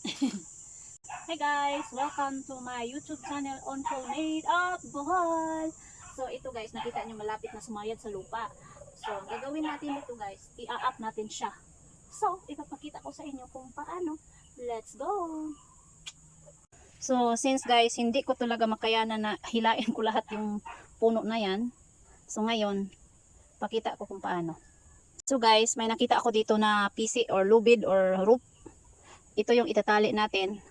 Hey guys, welcome to my YouTube channel on Homemade of Bohol. So ito guys, nakita nyo malapit na sumayad sa lupa. So ang gagawin natin ito guys, i-up natin siya. So ipapakita ko sa inyo kung paano. Let's go! So since guys, hindi ko talaga makayanan na hilain ko lahat yung puno na yan. So ngayon, pakita ko kung paano. So guys, may nakita ako dito na PC or lubid or rope. Ito yung itatali natin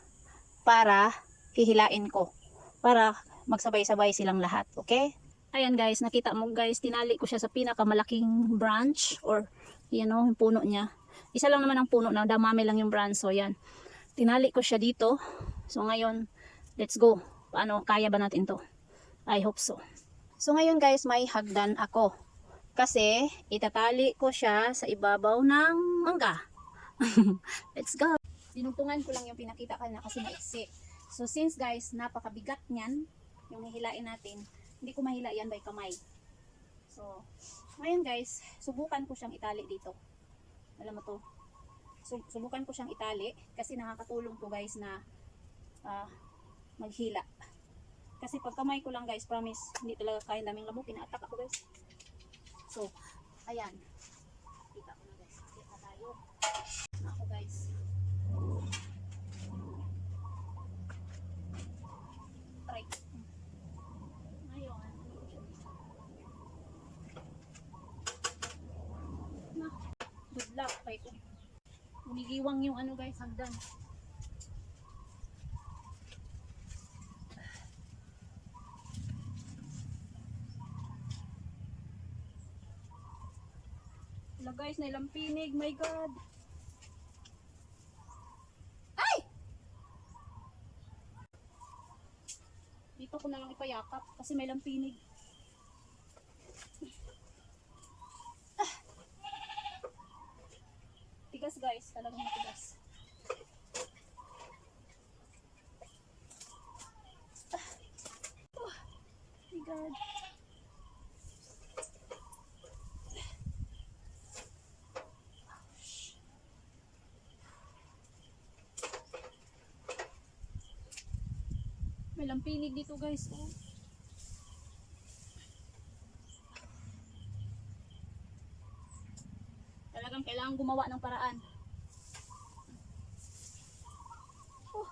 para hihilain ko. Para magsabay-sabay silang lahat. Okay? Ayan guys, nakita mo guys, tinali ko siya sa pinakamalaking branch or yung puno niya. Isa lang naman ang puno na damami lang yung branch. So yan. Tinali ko siya dito. So ngayon, let's go. Paano, kaya ba natin to? I hope so. So ngayon guys, may hagdan ako. Kasi itatali ko siya sa ibabaw ng mangga. Let's go. Dinugtungan ko lang yung pinakita kanina kasi maiksi. So since guys, napakabigat niyan, yung hihilain natin, hindi ko mahila yan by kamay. So, ngayon guys, subukan ko siyang itali dito. Alam mo to? Subukan ko siyang itali kasi nakakatulong to guys na maghila. Kasi pag kamay ko lang guys, promise, hindi talaga kaya daming lamok. Ina-attack ako guys. So, ayan. Kita ko na guys. Kita tayo. Ako guys. Try. Ngayon. Na. Good luck. Try ko. Umigiwang yung ano guys, hagdan. Wala guys, nailang pinig. My God. Ay! Dito ko na lang ipayakap kasi may lampinig. Tigas guys, talagang matigas. Oh my God. May lampinig dito guys. Oh. Talagang kailangan gumawa ng paraan. Oh.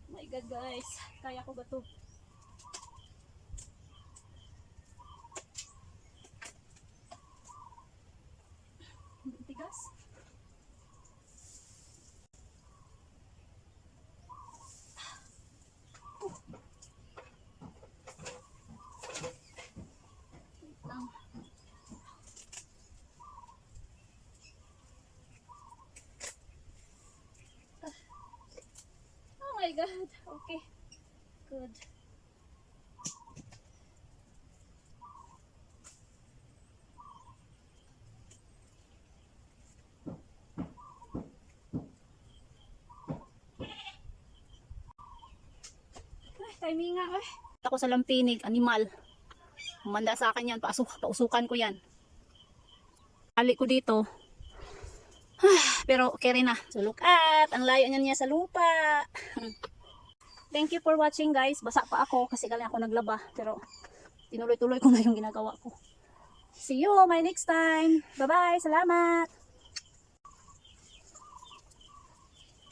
My God guys, kaya ko ba to? Hindi tigas. Oh my God. Okay. Good. Ay, timing nga eh. Ako sa lampinig, animal. Humanda sa akin yan. Pausukan ko yan. Ali ko dito. Pero okay rin na. So look at, ang layo niya sa lupa. Thank you for watching guys. Basa pa ako kasi galing ako naglaba. Pero tinuloy-tuloy ko na yung ginagawa ko. See you my next time. Bye bye. Salamat.